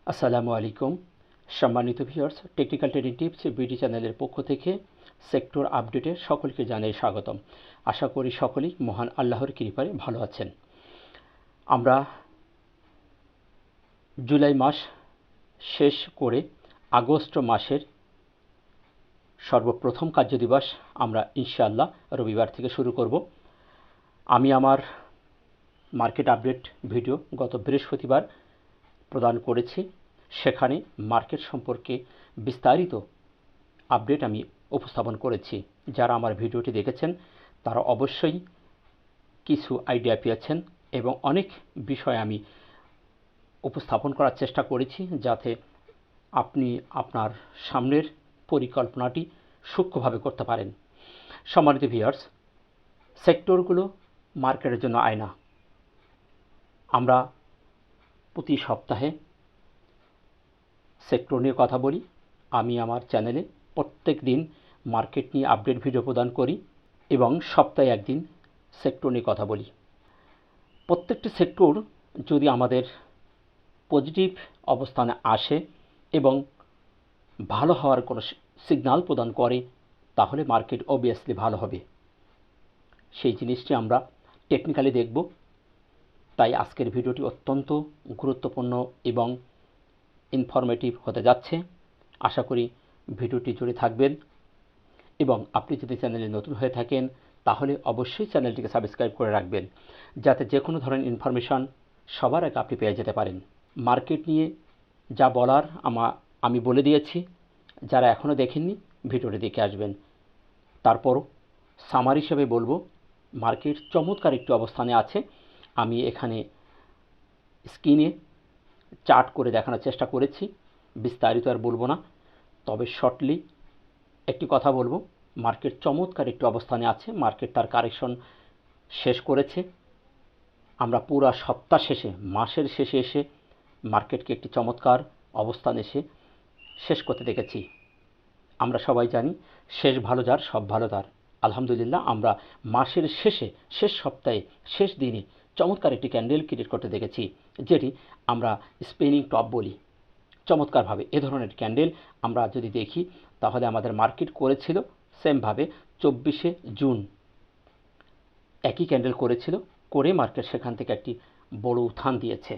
আসসালামু আলাইকুম সম্মানিত viewers, technical trading tips BD চ্যানেলের পক্ষ থেকে সেক্টর আপডেটে সকলকে জানাই স্বাগতম। আশা করি সকলেই মহান আল্লাহর কৃপায় ভালো আছেন। আমরা জুলাই মাস শেষ করে আগস্ট মাসের সর্বপ্রথম কার্যদিবস আমরা ইনশাআল্লাহ রবিবার থেকে শুরু করব। আমি আমার মার্কেট আপডেট ভিডিও গত বৃহস্পতিবার প্রদান করেছি। সেখানে মার্কেট সম্পর্কে বিস্তারিত আপডেট আমি উপস্থাপন করেছি। যারা আমার ভিডিওটি দেখেছেন তারা অবশ্যই কিছু আইডিয়া পেয়েছেন এবং অনেক বিষয় আমি উপস্থাপন করার চেষ্টা করেছি যাতে আপনি আপনার সামনের পরিকল্পনাটি সূক্ষ্মভাবে করতে পারেন। সম্মানিত ভিউয়ার্স, সেক্টরগুলো মার্কেটের জন্য আয়না। আমরা প্রতি সপ্তাহে সেক্টর নিয়ে কথা বলি। আমি আমার চ্যানেলে প্রত্যেক দিন মার্কেট নিয়ে আপডেট ভিডিও প্রদান করি এবং সপ্তাহে একদিন সেক্টর নিয়ে কথা বলি। প্রত্যেকটি সেক্টর যদি আমাদের পজিটিভ অবস্থানে আসে এবং ভালো হওয়ার কোনো সিগন্যাল প্রদান করে তাহলে মার্কেট অবভিয়াসলি ভালো হবে। সেই জিনিসটি আমরা টেকনিক্যালি দেখব। তাই আজকের ভিডিওটি অত্যন্ত গুরুত্বপূর্ণ এবং ইনফরমেটিভ হতে যাচ্ছে। আশা করি ভিডিওটি জুড়ে থাকবেন এবং আপনি যদি চ্যানেলে নতুন হয়ে থাকেন তাহলে অবশ্যই চ্যানেলটিকে সাবস্ক্রাইব করে রাখবেন যাতে যে কোনো ধরনের ইনফরমেশন সবার আগে আপনি পেয়ে যেতে পারেন। মার্কেট নিয়ে যা বলার আমি বলে দিয়েছি। যারা এখনও দেখেননি ভিডিওটি দেখে আসবেন। তারপরও সামারি হিসেবে বলবো, মার্কেট চমৎকার একটি অবস্থানে আছে। আমি এখানে স্ক্রিনে চার্ট করে দেখানোর চেষ্টা করেছি, বিস্তারিত আর বলবো না। তবে শর্টলি একটি কথা বলবো, মার্কেট চমৎকার একটি অবস্থানে আছে। মার্কেট তার কারেকশন শেষ করেছে। আমরা পুরো সপ্তাহ শেষে, মাসের শেষে এসে মার্কেটকে একটি চমৎকার অবস্থানে এসে শেষ করতে দেখেছি। আমরা সবাই জানি শেষ ভালো যার সব ভালো তার। আলহামদুলিল্লাহ, আমরা মাসের শেষে, শেষ সপ্তাহে, শেষ দিনে চমৎকার একটি ক্যান্ডেল ক্রিয়েট করতে দেখেছি, যেটি আমরা স্পিনিং টপ বলি। চমৎকারভাবে এ ধরনের ক্যান্ডেল আমরা যদি দেখি তাহলে আমাদের মার্কেট করেছিল সেমভাবে 24শে জুন একই ক্যান্ডেল করেছিল, করে মার্কেট সেখান থেকে একটি বড় উত্থান দিয়েছে।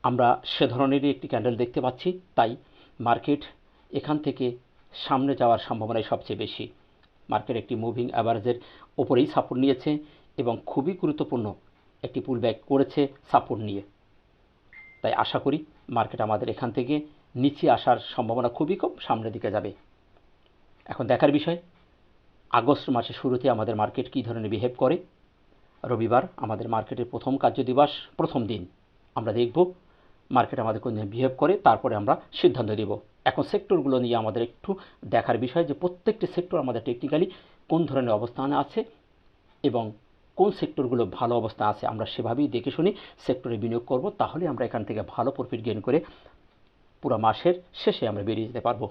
আমরা সে ধরনেরই একটি ক্যান্ডেল দেখতে পাচ্ছি। তাই মার্কেট এখান থেকে সামনে যাওয়ার সম্ভাবনাই সবচেয়ে বেশি। মার্কেট একটি মুভিং অ্যাভারেজের ওপরেই সাপোর্ট নিয়েছে এবং খুবই গুরুত্বপূর্ণ একটি পুলব্যাক করেছে সাপোর্ট নিয়ে। তাই আশা করি মার্কেট আমাদের এখান থেকে নিচে আসার সম্ভাবনা খুবই কম, সামনের দিকে যাবে। এখন দেখার বিষয় আগস্ট মাসের শুরুতে আমাদের মার্কেট কী ধরনের বিহেভ করে। রবিবার আমাদের মার্কেটের প্রথম কার্যদিবস, প্রথম দিন। আমরা দেখব মার্কেট আমাদের কোন বিহেভ করে, তারপরে আমরা সিদ্ধান্ত দেব। এখন সেক্টরগুলো নিয়ে আমাদের একটু দেখার বিষয় যে প্রত্যেকটি সেক্টর আমাদের টেকনিক্যালি কোন ধরনের অবস্থানে আছে এবং কোন সেক্টরগুলো ভালো অবস্থা আছে আমরা সেভাবেই দেখে শুনে সেক্টরে বিনিয়োগ করব। তাহলে আমরা এখান থেকে ভালো প্রফিট গেইন করে পুরো মাসের শেষে আমরা বেরিয়ে যেতে পারবো।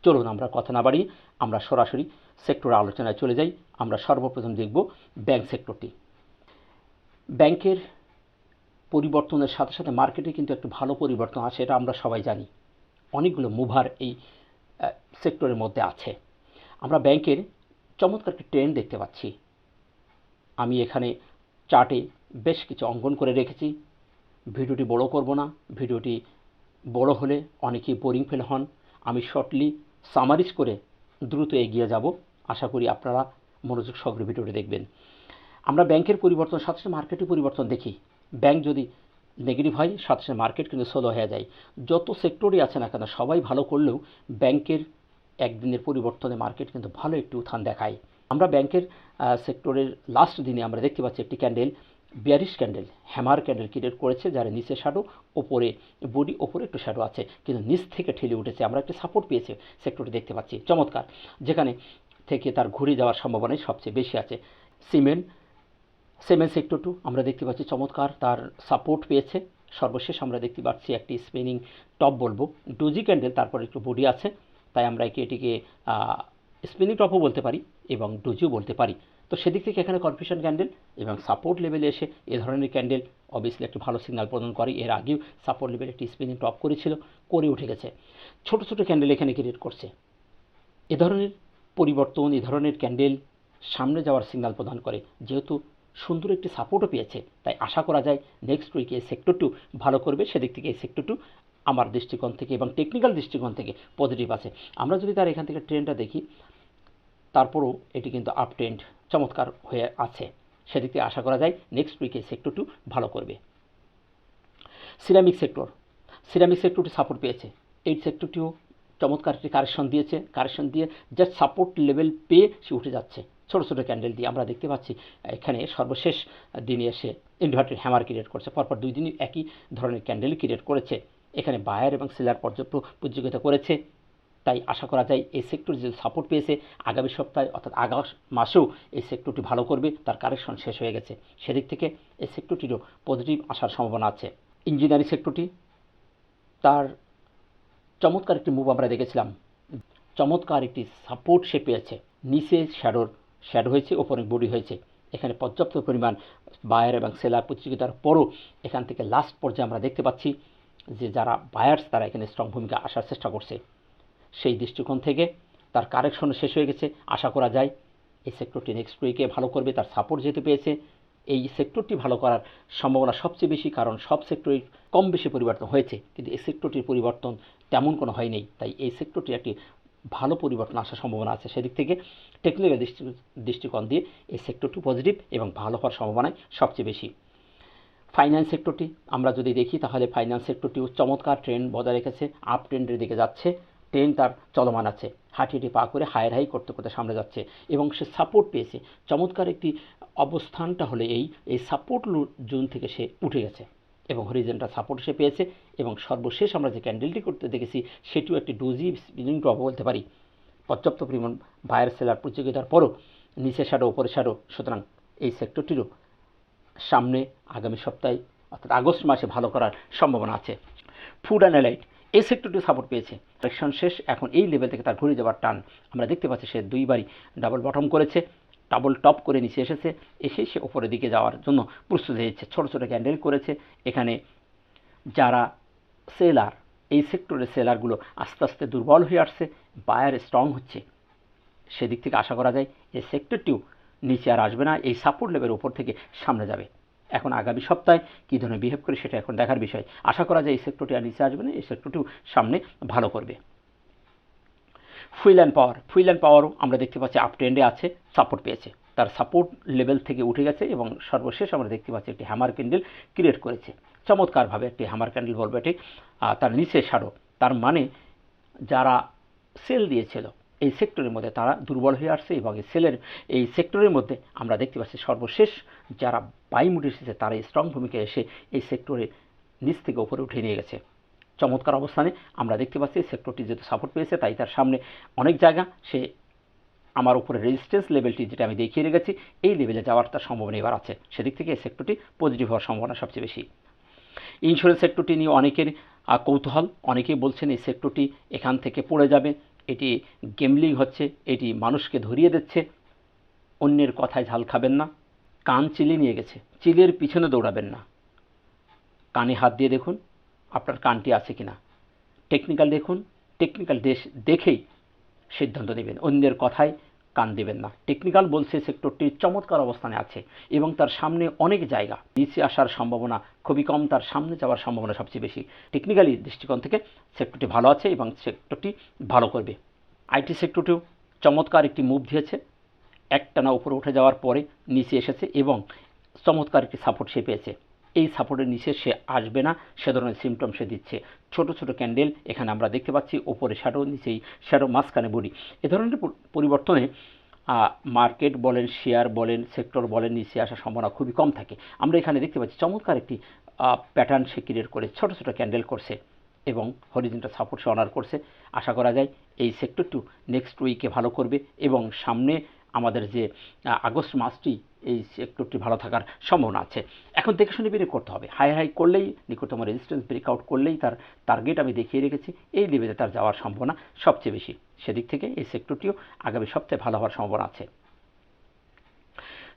চলুন আমরা কথা না বাড়িয়ে আমরা সরাসরি সেক্টর আলোচনায় চলে যাই। আমরা সর্বপ্রথম দেখব ব্যাংক সেক্টরটি। ব্যাংকের পরিবর্তনের সাথে সাথে মার্কেটে কিন্তু একটু ভালো পরিবর্তন আসে, এটা আমরা সবাই জানি। অনেকগুলো মুভার এই সেক্টরের মধ্যে আছে। আমরা ব্যাংকের চমৎকার একটি ট্রেন্ড দেখতে পাচ্ছি। আমি এখানে চার্টে বেশ কিছু অঙ্কন করে রেখেছি। ভিডিওটি বড় করব না, ভিডিওটি বড় হলে অনেকেই বোরিং ফিল হন। আমি শর্টলি সামারিজ করে দ্রুত এগিয়ে যাব। আশা করি আপনারা মনোযোগ সহকারে ভিডিওটি দেখবেন। আমরা ব্যাংকের পরিবর্তন সাথে সাথে মার্কেটের পরিবর্তন দেখি। ব্যাংক যদি নেগেটিভ হয় সাথে সাথে মার্কেট কিন্তু স্লো হয়ে যায়। যত সেক্টরই আছে না কেন সবাই ভালো করলেও ব্যাংকের একদিনের পরিবর্তনে মার্কেট কিন্তু ভালো একটি উত্থান দেখায়। আমরা ব্যাংকের সেক্টরের লাস্ট দিনে আমরা দেখতে পাচ্ছি একটি candle, bearish candle, hammer candle create করেছে, যার নিচে শ্যাডো, ওপরে বডি, ওপরে একটু শ্যাডো আছে, কিন্তু নিচ থেকে ঠেলে উঠেছে। আমরা একটি সাপোর্ট পেয়েছে সেক্টরটি দেখতে পাচ্ছি চমৎকার, যেখানে থেকে তার ঘুরে যাওয়ার সম্ভাবনাই সবচেয়ে বেশি আছে। সিমেন্ট সেক্টরটু আমরা দেখতে পাচ্ছি চমৎকার তার সাপোর্ট পেয়েছে। সর্বশেষ আমরা দেখতে পাচ্ছি একটি স্পিনিং টপ বলবো, ডোজি ক্যান্ডেল, তারপর একটু বডি আছে। তাই আমরা এটিকে স্পিনিং টপও বলতে পারি এবং ডোজিও বলতে পারি। তো সেদিক থেকে এখানে কনফিউশন ক্যান্ডেল এবং সাপোর্ট লেভেলে এসে এ ধরনের ক্যান্ডেল অবভিয়াসলি একটি ভালো সিগন্যাল প্রদান করে। এর আগেও সাপোর্ট লেভেলে একটি স্পিনিং টপ করেছিল, করে উঠে গেছে। ছোট ছোট ক্যান্ডেল এখানে ক্রিয়েট করছে। এ ধরনের পরিবর্তন, এ ধরনের ক্যান্ডেল সামনে যাওয়ার সিগন্যাল প্রদান করে। যেহেতু সুন্দর একটি সাপোর্টও পেয়েছে, তাই আশা করা যায় নেক্সট উইকে এই সেক্টরটিও ভালো করবে। সেদিক থেকে এই সেক্টরটিও আমার দৃষ্টিকোণ থেকে এবং টেকনিক্যাল দৃষ্টিকোণ থেকে পজিটিভ আছে। আমরা যদি তার এখান থেকে ট্রেন্ডটা দেখি, তারপরও এটি কিন্তু আপ ট্রেন্ড চমৎকার হয়ে আছে। সেদিক থেকে আশা করা যায় নেক্সট উইকে সেক্টরটিও ভালো করবে। সিরামিক সেক্টরটি সাপোর্ট পেয়েছে। এই সেক্টরটিও চমৎকার একটি কারেকশন দিয়েছে। কারেকশন দিয়ে জাস্ট সাপোর্ট লেভেল পেয়ে সে উঠে যাচ্ছে ছোটো ছোটো ক্যান্ডেল দিয়ে। আমরা দেখতে পাচ্ছি এখানে সর্বশেষ দিনে এসে ইনভার্টেড হ্যামার ক্রিয়েট করছে। পরপর 2 দিনই একই ধরনের ক্যান্ডেল ক্রিয়েট করেছে। এখানে বায়ার এবং সেলার পর্যাপ্ত প্রতিযোগিতা করেছে। তাই আশা করা যায় এই সেক্টর যে সাপোর্ট পেয়েছে, আগামী সপ্তাহে অর্থাৎ আগামী মাসেও এই সেক্টরটি ভালো করবে। তার কারেকশন শেষ হয়ে গেছে। সেদিক থেকে এই সেক্টরটিরও পজিটিভ আসার সম্ভাবনা আছে। ইঞ্জিনিয়ারিং সেক্টরটি তার চমৎকার একটি মুভ আমরা দেখেছিলাম। চমৎকার একটি সাপোর্ট সে পেয়েছে। নিচে শ্যাডো হয়েছে, ওপরে বডি হয়েছে। এখানে পর্যাপ্ত পরিমাণ বায়ার এবং সেলার প্রতিযোগিতার পরও এখান থেকে লাস্ট পর্যায়ে আমরা দেখতে পাচ্ছি যে যারা বায়ার্স তারা এখানে স্ট্রং ভূমিকা আসার চেষ্টা করছে। সেই দৃষ্টিকোণ থেকে তার কারেকশন শেষ হয়ে গেছে। আশা করা যায় এই সেক্টরটি নেক্সট উইকে ভালো করবে। তার সাপোর্ট যেতে পেয়েছে, এই সেক্টরটি ভালো করার সম্ভাবনা সবচেয়ে বেশি। কারণ সব সেক্টরেই কম বেশি পরিবর্তন হয়েছে, কিন্তু এই সেক্টরটির পরিবর্তন তেমন কোনো হয়নি। তাই এই সেক্টরটি একটি ভালো পরিবর্তন আসার সম্ভাবনা আছে। সেদিক থেকে টেকনিক্যাল দৃষ্টিকোণ দিয়ে এই সেক্টরটি পজিটিভ এবং ভালো হওয়ার সম্ভাবনাই সবচেয়ে বেশি। ফাইন্যান্স সেক্টরটি আমরা যদি দেখি, তাহলে ফাইন্যান্স সেক্টরটিও চমৎকার ট্রেন্ড বজায় রেখেছে। আপ ট্রেন্ডের দিকে যাচ্ছে। ট্রেন্ড তার চলমান আছে। হাঁটি পা করে হায়ার হাই করতে করতে সামনে যাচ্ছে এবং সে সাপোর্ট পেয়েছে। চমৎকার একটি অবস্থানটা হলে এই সাপোর্ট জোন থেকে সে উঠে গেছে এবং হরিজন্টাল সাপোর্ট সে পেয়েছে। এবং সর্বশেষ আমরা যে ক্যান্ডেলটি করতে দেখেছি সেটিও একটি ডোজি স্পিনিং টপ বলতে পারি। পর্যাপ্ত পরিমাণ বায়ার সেলার প্রতিযোগিতার পরও নিচে শ্যাডো ওপরে শ্যাডো। সুতরাং এই সেক্টরটিরও সামনে আগামী সপ্তাহে অর্থাৎ আগস্ট মাসে ভালো করার সম্ভাবনা আছে। ফুড অ্যান্ড অ্যালাইড এই সেক্টরটি সাপোর্ট পেয়েছে। কারেকশন শেষ। এখন এই লেভেল থেকে তার ঘুরে যাওয়ার টান আমরা দেখতে পাচ্ছি। সে 2 বারই ডাবল বটম করেছে, ডাবল টপ করে নিচে এসেছে। এসে সে ওপরের দিকে যাওয়ার জন্য প্রস্তুত হয়েছে। ছোটো ছোটো ক্যান্ডেল করেছে। এখানে যারা সেলার, এই সেক্টরের সেলারগুলো আস্তে আস্তে দুর্বল হয়ে আসছে, বায়ার স্ট্রং হচ্ছে। সেদিক থেকে আশা করা যায় এই সেক্টরটিও নিচে আর আসবে না, এই সাপোর্ট লেভেলের উপর থেকে সামনে যাবে। এখন আগামী সপ্তাহে কী ধরনের বিহেভ করে সেটা এখন দেখার বিষয়। আশা করা যায় এই সেক্টরটি আর নিচে আসবে না, এই সেক্টরটিও সামনে ভালো করবে। ফুয়েল অ্যান্ড পাওয়ারও আমরা দেখতে পাচ্ছি আপ ট্রেন্ডে আছে, সাপোর্ট পেয়েছে। তার সাপোর্ট লেভেল থেকে উঠে গেছে এবং সর্বশেষ আমরা দেখতে পাচ্ছি একটি হ্যামার ক্যান্ডেল ক্রিয়েট করেছে। চমৎকারভাবে একটি হ্যামার ক্যান্ডেল বলবো এটি। তার নিচে শ্যাডো, তার মানে যারা সেল দিয়েছিল এই সেক্টরের মধ্যে তারা দুর্বল হয়ে আসছে এবং এই সেক্টরের মধ্যে আমরা দেখতে পাচ্ছি সর্বশেষ যারা বাই মুড এসেছে তারা স্ট্রং ভূমিকা এসে এই সেক্টরে নিচ থেকে উপরে উঠে নিয়ে গেছে। চমৎকার অবস্থানে আমরা দেখতে পাচ্ছি সেক্টরটি যেহেতু সাপোর্ট পেয়েছে, তাই তার সামনে অনেক জায়গা সে আমার উপরে রেজিস্ট্যান্স লেভেলটি যেটা আমি দেখিয়ে রেখেছি এই লেভেলে যাওয়ার তার সম্ভাবনা এবার আছে। সেদিক থেকে এই সেক্টরটি পজিটিভ হওয়ার সম্ভাবনা সবচেয়ে বেশি। ইন্স্যুরেন্স সেক্টরটি নিয়ে অনেকের কৌতূহল। অনেকেই বলছেন এই সেক্টরটি এখান থেকে পড়ে যাবে, এটি গেমলিং হচ্ছে, এটি মানুষকে ধরিয়ে দিচ্ছে। অন্যের কথায় ঝাল খাবেন না। কান চিলি নিয়ে গেছে, চিলের পিছনে দৌড়াবেন না। কানে হাত দিয়ে দেখুন আপনার কানটি আছে কিনা। টেকনিক্যাল দেখুন, টেকনিক্যাল দেখেই সিদ্ধান্ত নেবেন। অন্যের কথায় কান দেবেন না। টেকনিক্যাল বলছে সেক্টরটি চমৎকার অবস্থানে আছে এবং তার সামনে অনেক জায়গা, নিচে আসার সম্ভাবনা খুবই কম, তার সামনে যাওয়ার সম্ভাবনা সবচেয়ে বেশি। টেকনিক্যালি দৃষ্টিকোণ থেকে সেক্টরটি ভালো আছে এবং সেক্টরটি ভালো করবে। আইটি সেক্টরটিও চমৎকার একটি মুভ দিয়েছে। একটানা উপরে উঠে যাওয়ার পরে নিচে এসেছে এবং চমৎকার একটি সাপোর্ট সে পেয়েছে। এই সাপোর্টের নিচে সে আসবে না সে ধরনের সিমটম সে দিচ্ছে। ছোট ছোট ক্যান্ডেল এখানে আমরা দেখতে পাচ্ছি, ওপরে শ্যাডো, নিচেই শ্যাডো, মাঝখানে বডি। এ ধরনের পরিবর্তনে মার্কেট বলেন, শেয়ার বলেন, সেক্টর বলেন, নিচে আসার সম্ভাবনা খুবই কম থাকে। আমরা এখানে দেখতে পাচ্ছি চমৎকার একটি প্যাটার্ন সে ক্রিয়েট করে ছোট ছোট ক্যান্ডেল করছে এবং হরিজন্টাল সাপোর্ট সে অনার করছে। আশা করা যায় এই সেক্টরটিও নেক্সট উইকে ভালো করবে এবং সামনে আমাদের যে আগস্ট মাসটি এই সেক্টরটি ভালো থাকার সম্ভাবনা আছে। এখন দেখে শুনে বেরিয়ে করতে হবে। হাই করলেই নিকটতম রেজিস্ট্যান্স ব্রেকআউট করলেই তার টার্গেট আমি দেখিয়ে রেখেছি, এই লেভেলে তার যাওয়ার সম্ভাবনা সবচেয়ে বেশি। সেদিক থেকে এই সেক্টরটিও আগামী সপ্তাহে ভালো হওয়ার সম্ভাবনা আছে।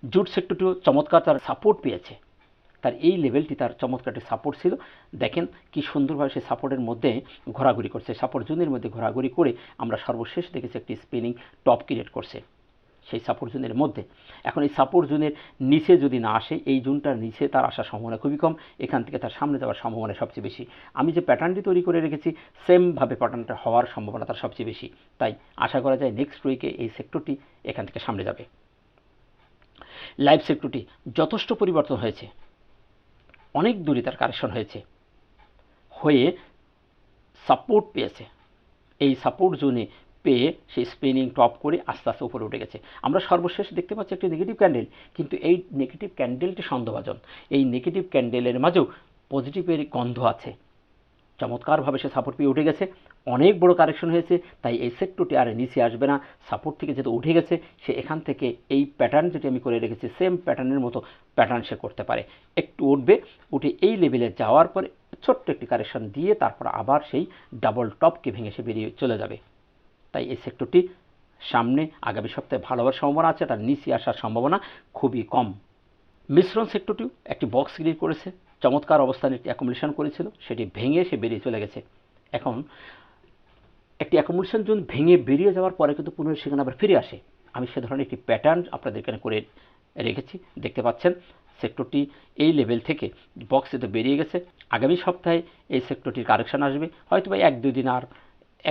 জুট সেক্টরটিও চমৎকার তার সাপোর্ট পেয়েছে, তার এই লেভেলটি তার চমৎকার একটি সাপোর্ট ছিল। দেখেন কি সুন্দরভাবে সেই সাপোর্টের মধ্যে ঘোরাঘুরি করছে, সাপোর্ট জোনের মধ্যে ঘোরাঘুরি করে আমরা সর্বশেষ দেখেছি একটি স্পিনিং টপ ক্রিয়েট করছে সেই সাপোর্ট জোনের মধ্যে। এখন এই সাপোর্ট জোনের নিচে যদি না আসে, এই জোনটার নিচে তার আসার সম্ভাবনা খুবই কম, এখান থেকে তার সামনে যাওয়ার সম্ভাবনা সবচেয়ে বেশি। আমি যে প্যাটার্নটি তৈরি করে রেখেছি সেমভাবে প্যাটার্নটা হওয়ার সম্ভাবনা তার সবচেয়ে বেশি, তাই আশা করা যায় নেক্সট উইকে এই সেক্টরটি এখান থেকে সামনে যাবে। লাইভ সেক্টরটি যথেষ্ট পরিবর্তন হয়েছে, অনেক দূরে তার কারেকশন হয়ে সাপোর্ট পেয়েছে, এই সাপোর্ট জোনে পেয়ে সেই স্পিনিং টপ করে আস্তে আস্তে উপরে উঠে গেছে। আমরা সর্বশেষ দেখতে পাচ্ছি একটি নেগেটিভ ক্যান্ডেল, কিন্তু এই নেগেটিভ ক্যান্ডেলটি সন্দেহভাজন। এই নেগেটিভ ক্যান্ডেলের মাঝেও পজিটিভের গন্ধ আছে, চমৎকারভাবে সে সাপোর্ট পেয়ে উঠে গেছে, অনেক বড় কারেকশন হয়েছে, তাই এই সেক্টরটি আর নিচে আসবে না। সাপোর্ট থেকে যেহেতু উঠে গেছে, সে এখান থেকে এই প্যাটার্ন যেটি আমি করে রেখেছি সেম প্যাটার্নের মতো প্যাটার্ন সে করতে পারে, একটু উঠবে, উঠে এই লেভেলে যাওয়ার পরে ছোট্ট একটি কারেকশন দিয়ে তারপর আবার সেই ডাবল টপকে ভেঙে সে বেরিয়ে চলে যাবে। তাই এই সেক্টরটি সামনে আগামী সপ্তাহে ভালো হওয়ার সম্ভাবনা আছে, তার নিচে আসার সম্ভাবনা খুবই কম। মিশ্রণ সেক্টরটিও একটি বক্স ক্রিয়েট করেছে, চমৎকার অবস্থানে একটি অ্যাকুমুলেশন করেছিল, সেটি ভেঙে সে বেরিয়ে চলে গেছে। এখন একটি অ্যাকুমুলেশন জোন ভেঙে বেরিয়ে যাওয়ার পরে কিন্তু পুনরায় সেখানে আবার ফিরে আসে। আমি সে ধরনের একটি প্যাটার্ন আপনাদের এখানে করে রেখেছি, দেখতে পাচ্ছেন সেক্টরটি এই লেভেল থেকে বক্সে তো বেরিয়ে গেছে। আগামী সপ্তাহে এই সেক্টরটির কারেকশন আসবে, হয়তো বা 1-2 দিন, আর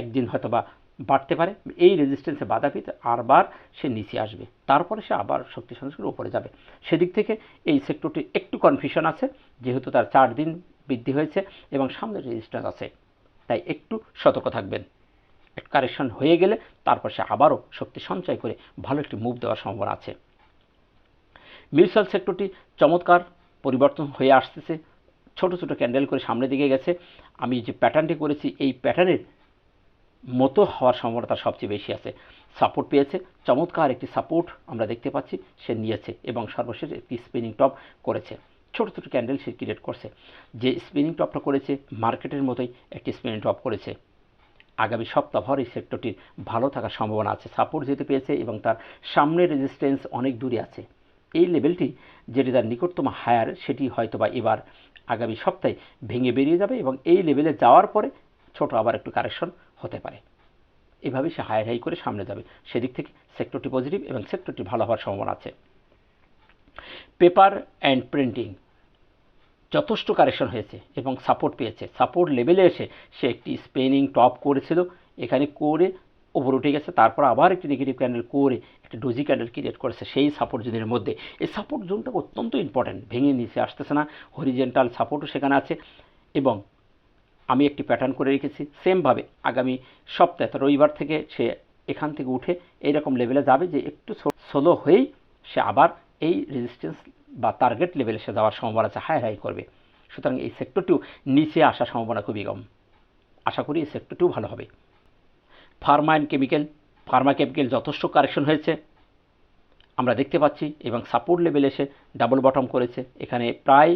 একদিন হয়তো বা বাড়তে পারে, এই রেজিস্ট্যান্সে বাধা পেতে আরবার সে নিচে আসবে, তারপরে সে আবার শক্তিশালী উপরে যাবে। সেদিক থেকে এই সেক্টরটি একটু কনফিউশন আছে, যেহেতু তার 4 দিন বৃদ্ধি হয়েছে এবং সামনে রেজিস্ট্যান্স আছে, তাই একটু সতর্ক থাকবেন। একটু কারেকশন হয়ে গেলে তারপর সে আবারও শক্তি সঞ্চয় করে ভালো একটি মুভ দেওয়ার সম্ভাবনা আছে। মিউচুয়াল সেক্টরটি চমৎকার পরিবর্তন হয়ে আসতেছে, ছোট ছোট ক্যান্ডেল করে সামনের দিকে গেছে। আমি যে প্যাটার্নটি করেছি এই প্যাটার্নের মতো হওয়ার সম্ভাবনা তার সবচেয়ে বেশি আছে। সাপোর্ট পেয়েছে, চমৎকার একটি সাপোর্ট আমরা দেখতে পাচ্ছি সে নিয়েছে এবং সর্বশেষ একটি স্পিনিং টপ করেছে, ছোট ছোট ক্যান্ডেল সে ক্রিয়েট করছে। যে স্পিনিং টপটা করেছে মার্কেটের মতোই একটি স্পিনিং টপ করেছে। আগামী সপ্তাহভর এই সেক্টরটির ভালো থাকার সম্ভাবনা আছে, সাপোর্ট যেতে পেয়েছে এবং তার সামনে রেজিস্ট্যান্স অনেক দূরে আছে। এই লেভেলটি যেটি তার নিকটতম হায়ার, সেটি হয়তোবা এবার আগামী সপ্তাহে ভেঙে বেরিয়ে যাবে এবং এই লেভেলে যাওয়ার পরে ছোট আবার একটু কারেকশন হতে পারে, এভাবে সে হায়ার হাই করে সামনে যাবে। সেদিক থেকে সেক্টরটি পজিটিভ এবং সেক্টরটি ভালো হওয়ার সম্ভাবনা আছে। পেপার অ্যান্ড প্রিন্টিং যথেষ্ট কারেকশন হয়েছে এবং সাপোর্ট পেয়েছে, সাপোর্ট লেভেলে এসে সে একটি স্পিনিং টপ করেছিল, এখানে করে ওপর উঠে গেছে, তারপর আবার একটি নেগেটিভ ক্যান্ডেল করে একটি ডোজি ক্যান্ডেল ক্রিয়েট করেছে সেই সাপোর্ট জোনের মধ্যে। এই সাপোর্ট জোনটা অত্যন্ত ইম্পর্ট্যান্ট, ভেঙে নিচে আসতেছে না, হরিজেন্টাল সাপোর্টও সেখানে আছে এবং আমি একটি প্যাটার্ন করে রেখেছি সেমভাবে আগামী সপ্তাহে রবিবার থেকে সে এখান থেকে উঠে এইরকম লেভেলে যাবে যে একটু স্লো হয়েই সে আবার এই রেজিস্ট্যান্স বা টার্গেট লেভেলে সে যাওয়ার সম্ভাবনা আছে, হাই হাই করবে। সুতরাং এই সেক্টরটিও নিচে আসার সম্ভাবনা খুবই কম, আশা করি এই সেক্টরটিও ভালো হবে। ফার্মা কেমিক্যাল যথেষ্ট কারেকশন হয়েছে আমরা দেখতে পাচ্ছি এবং সাপোর্ট লেভেলে এসে ডাবল বটম করেছে, এখানে প্রায়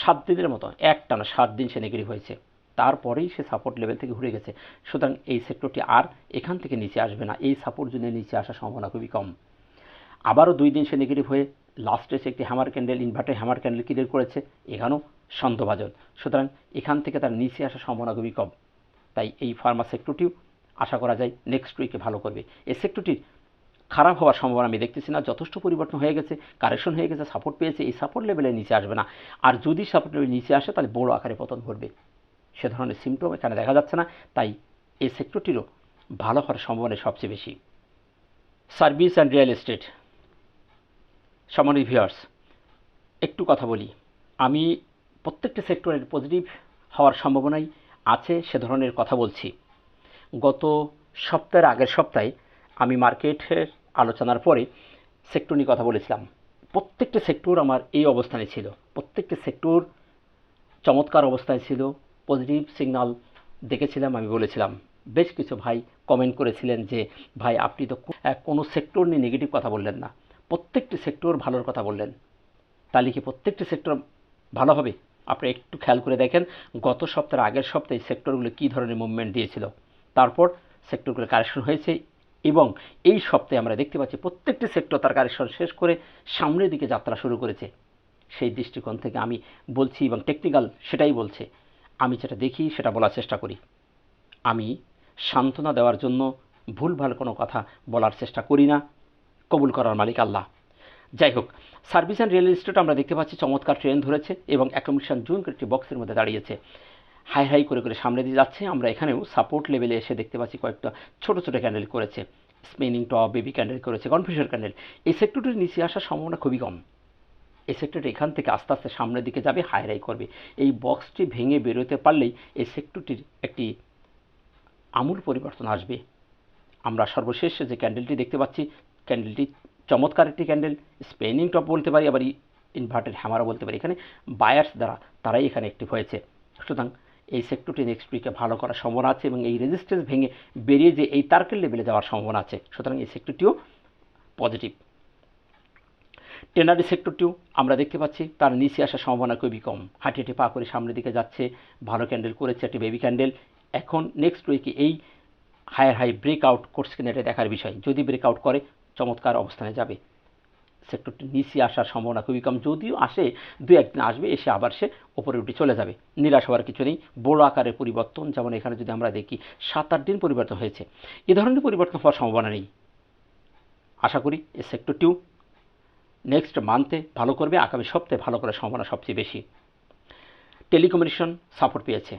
7 দিনের মতো, একটানা 7 দিন সে নেগেটিভ হয়েছে, তারপরেই সে সাপোর্ট লেভেল থেকে ঘুরে গেছে। সুতরাং এই সেক্টরটি আর এখান থেকে নিচে আসবে না, এই সাপোর্ট জোনের নিচে আসার সম্ভাবনা খুবই কম। আবারও 2 দিন সে নেগেটিভ হয়ে লাস্টে সে একটি hammer candle, inverter hammer candle create করেছে, এখানেও সন্দেহভাজন। সুতরাং এখান থেকে তার নিচে আসার সম্ভাবনা খুবই কম, তাই এই ফার্মা সেক্টরটিও আশা করা যায় নেক্সট উইকে ভালো করবে। এই সেক্টরটির খারাপ হওয়ার সম্ভাবনা আমি দেখতেছি না, যথেষ্ট পরিবর্তন হয়ে গেছে, কারেকশন হয়ে গেছে, সাপোর্ট পেয়েছে, এই সাপোর্ট লেভেলের নিচে আসবে না, আর যদি সাপোর্ট লেভেল নিচে আসে তাহলে বড় আকারে পতন ঘটবে, সে ধরনের সিমটম এখানে দেখা যাচ্ছে না, তাই এই সেক্টরটিরও ভালো হওয়ার সম্ভাবনা সবচেয়ে বেশি। সার্ভিস অ্যান্ড রিয়েল এস্টেট, সম্মানিত ভিউয়ার্স একটু কথা বলি, আমি প্রত্যেকটা সেক্টরের পজিটিভ হওয়ার সম্ভাবনাই আছে সে ধরনের কথা বলছি। গত সপ্তাহের আগের সপ্তাহে আমি মার্কেটের আলোচনার পরে সেক্টর নিয়ে কথা বলেছিলাম, প্রত্যেকটা সেক্টর আমার এই অবস্থানে ছিল, প্রত্যেকটা সেক্টর চমৎকার অবস্থায় ছিল, পজিটিভ সিগন্যাল দেখেছিলাম। আমি বলেছিলাম, বেশ কিছু ভাই কমেন্ট করেছিলেন যে ভাই আপনি তো কোনো সেক্টর নিয়ে নেগেটিভ কথা বললেন না, প্রত্যেকটি সেক্টর ভালোর কথা বললেন, তাহলে কি প্রত্যেকটি সেক্টর ভালো হবে? আপনি একটু খেয়াল করে দেখেন গত সপ্তাহের আগের সপ্তাহে সেক্টরগুলো কী ধরনের মুভমেন্ট দিয়েছিল, তারপর সেক্টরগুলো কারেকশন হয়েছে, এবং এই সপ্তাহে আমরা দেখতে পাচ্ছি প্রত্যেকটি সেক্টর তার কারেকশন শেষ করে সামনের দিকে যাত্রা শুরু করেছে। সেই দৃষ্টিকোণ থেকে আমি বলছি এবং টেকনিক্যাল সেটাই বলছে। আমি যেটা দেখি সেটা বলার চেষ্টা করি। আমি সান্ত্বনা দেওয়ার জন্য ভুলভাল কোনো কথা বলার চেষ্টা করি না। কবুল করার মালিক আল্লাহ। যাই হোক, সার্ভিস অ্যান্ড রিয়েল এস্টেট আমরা দেখতে পাচ্ছি চমৎকার ট্রেন ধরেছে এবং অ্যাকোমোডেশন জোন একটি বক্সের মধ্যে দাঁড়িয়েছে, হাই হাই করে করে সামনে দিয়ে যাচ্ছে। আমরা এখানেও সাপোর্ট লেভেলে এসে দেখতে পাচ্ছি কয়েকটা ছোট ছোট ক্যান্ডেল করেছে, স্পিনিং টপ, বেবি ক্যান্ডেল করেছে, কনফিউশন ক্যান্ডেল। এই সেক্টরটির নিচে আসার সম্ভাবনা খুবই কম। এই সেক্টরটি এখান থেকে আস্তে আস্তে সামনের দিকে যাবে, হাই হাই করবে। এই বক্সটি ভেঙে বেরোতে পারলেই এই সেক্টরটির একটি আমূল পরিবর্তন আসবে। আমরা সর্বশেষ যে ক্যান্ডেলটি দেখতে পাচ্ছি, ক্যান্ডেলটি চমৎকার একটি ক্যান্ডেল, স্পেনিং টপ বলতে পারি, আবার ইনভার্টেড হ্যামারও বলতে পারি। এখানে বায়ার্স দ্বারা তারাই এখানে অ্যাক্টিভ হয়েছে। সুতরাং এই সেক্টরটি নেক্সট উইকে ভালো করার সম্ভাবনা আছে এবং এই রেজিস্ট্যান্স ভেঙে বেরিয়ে যে এই টার্গেট লেভেলে যাওয়ার সম্ভাবনা আছে। সুতরাং এই সেক্টরটিও পজিটিভ। টেনারি সেক্টরটিও আমরা দেখতে পাচ্ছি তার নিচে আসার সম্ভাবনা খুবই কম। হাঁটি হাঁটি পা করে সামনের দিকে যাচ্ছে, ভালো ক্যান্ডেল করেছে, একটি বেবি ক্যান্ডেল। এখন নেক্সট উইকে এই হায়ার হাই ব্রেকআউট করছে কিনা এটা দেখার বিষয়। যদি ব্রেকআউট করে চমৎকার অবস্থানে যাবে। সেক্টরটি নিচে আসার সম্ভাবনা খুবই কম, যদিও আসে দু একদিন আসবে, এসে আবার সে ওপরে উঠে চলে যাবে। নিরাশ হওয়ার কিছু নেই। বড় আকারের পরিবর্তন যেমন এখানে যদি আমরা দেখি 7-8 দিন পরিবর্তন হয়েছে, এ ধরনের পরিবর্তন হওয়ার সম্ভাবনা নেই। আশা করি এই সেক্টরটিও নেক্সট মান্থে ভালো করবে, আগামী সপ্তাহে ভালো করার সম্ভাবনা সবচেয়ে বেশি। টেলিকমিউনিকেশন সাপোর্ট পেয়েছে,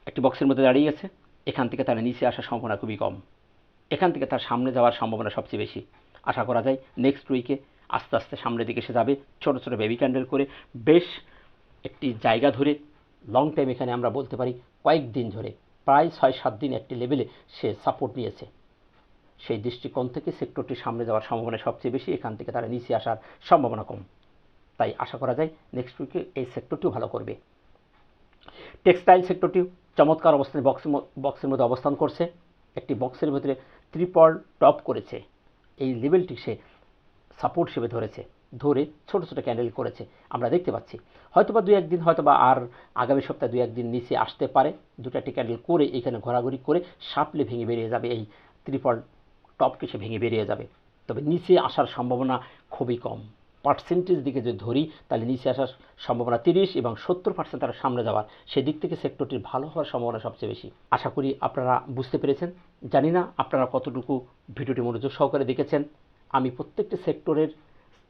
একটি বক্সের মধ্যে দাঁড়িয়ে গেছে। এখান থেকে তার নিচে আসার সম্ভাবনা খুবই কম, এখান থেকে তার সামনে যাওয়ার সম্ভাবনা সবচেয়ে বেশি। আশা করা যায় নেক্সট উইকে আস্তে আস্তে সামনের দিকে এসে যাবে, ছোটো ছোটো বেবি ক্যান্ডেল করে বেশ একটি জায়গা ধরে লং টাইম, এখানে আমরা বলতে পারি কয়েকদিন ধরে প্রায় 6-7 দিন একটি লেভেলে সে সাপোর্ট নিয়েছে। সেই দৃষ্টিকোণ থেকে সেক্টরটি সামনে যাওয়ার সম্ভাবনা সবচেয়ে বেশি, এখান থেকে তারা নিচে আসার সম্ভাবনা কম। তাই আশা করা যায় নেক্সট উইকে এই সেক্টরটিও ভালো করবে। টেক্সটাইল সেক্টরটিও চমৎকার অবস্থানে বক্সের মধ্যে অবস্থান করছে। একটি বক্সের ভিতরে ত্রিপল টপ করেছে, এই লেভেলটি সে সাপোর্ট হিসেবে ধরেছে, ধরে ছোট ছোট ক্যান্ডেল করেছে আমরা দেখতে পাচ্ছি। হয়তোবা 2-1 দিন, হয়তোবা আর আগামী সপ্তাহে 2-1 দিন নিচে আসতে পারে। 2টি ক্যান্ডেল করে এখানে ঘোরাঘুরি করে সাপলে ভেঙে বেরিয়ে যাবে, এই ত্রিপল টপকে সে ভেঙে বেরিয়ে যাবে। তবে নিচে আসার সম্ভাবনা খুবই কম। পার্সেন্টেজ দিকে যদি ধরি তাহলে নিচে আসার সম্ভাবনা 30 এবং 70% তারা সামনে যাওয়ার, সেদিক থেকে সেক্টরটির ভালো হওয়ার সম্ভাবনা সবচেয়ে বেশি। আশা করি আপনারা বুঝতে পেরেছেন। জানি না আপনারা কতটুকু ভিডিওটি মনোযোগ সহকারে দেখেছেন। আমি প্রত্যেকটি সেক্টরের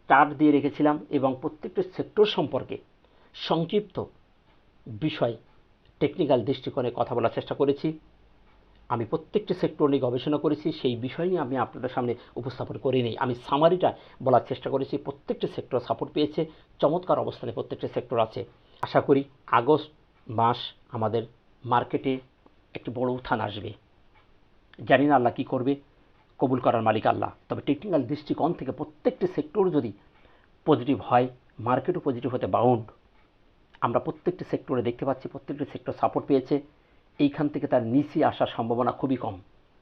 চার্ট দিয়ে রেখেছিলাম এবং প্রত্যেকটি সেক্টর সম্পর্কে সংক্ষিপ্ত বিষয় টেকনিক্যাল দৃষ্টিকোণে কথা বলার চেষ্টা করেছি। আমি প্রত্যেকটি সেক্টর নিয়ে গবেষণা করেছি, সেই বিষয় নিয়ে আমি আপনাদের সামনে উপস্থাপন করিনি। আমি সামারিটা বলার চেষ্টা করেছি। প্রত্যেকটি সেক্টর সাপোর্ট পেয়েছে, চমৎকার অবস্থানে প্রত্যেকটি সেক্টর আছে। আশা করি আগস্ট মাস আমাদের মার্কেটে একটি বড় উত্থান আসবে। জানি না আল্লাহ কী করবে, কবুল করার মালিক আল্লাহ। তবে টেকনিক্যাল দৃষ্টিকোণ থেকে প্রত্যেকটি সেক্টর যদি পজিটিভ হয়, মার্কেটও পজিটিভ হতে বাউন্ড। আমরা প্রত্যেকটি সেক্টরে দেখতে পাচ্ছি প্রত্যেকটি সেক্টর সাপোর্ট পেয়েছে। এইখান থেকে তার নিচে আসার সম্ভাবনা খুবই কম।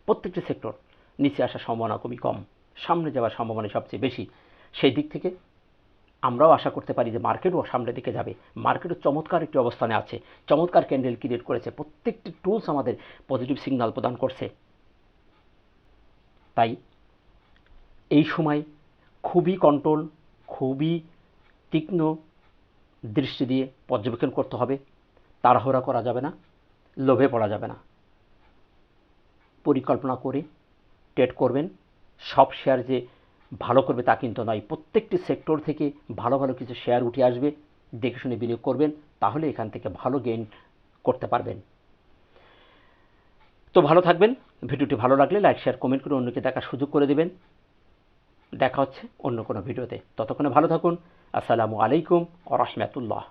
প্রত্যেকটি সেক্টর নিচে আসার সম্ভাবনা খুবই কম, সামনে যাওয়ার সম্ভাবনা সবচেয়ে বেশি। সেই দিক থেকে আমরাও আশা করতে পারি যে মার্কেটও সামনের দিকে যাবে। মার্কেটও চমৎকার একটি অবস্থানে আছে, চমৎকার ক্যান্ডেল ক্রিয়েট করেছে। প্রত্যেকটি টুলস আমাদের পজিটিভ সিগন্যাল প্রদান করছে। তাই এই সময় খুবই কন্ট্রোল, খুবই তীক্ষ্ণ দৃষ্টি দিয়ে পর্যবেক্ষণ করতে হবে। তাড়াহুড়া করা যাবে না, লোভে পড়া যাবে না। পরিকল্পনা করে ট্রেড করবেন। সব শেয়ার যে ভালো করবে তা কিন্তু নয়। প্রত্যেকটি সেক্টর থেকে ভালো ভালো কিছু শেয়ার উঠে আসবে, দেখে শুনে বিনিয়োগ করবেন, তাহলে এখান থেকে ভালো গেইন করতে পারবেন। তো ভালো থাকবেন। ভিডিওটি ভালো লাগলে লাইক, শেয়ার, কমেন্ট করে অন্যকে দেখার সুযোগ করে দেবেন। দেখা হচ্ছে অন্য কোনো ভিডিওতে। ততক্ষণে ভালো থাকুন। আসসালামু আলাইকুম ওয়া রাহমাতুল্লাহ।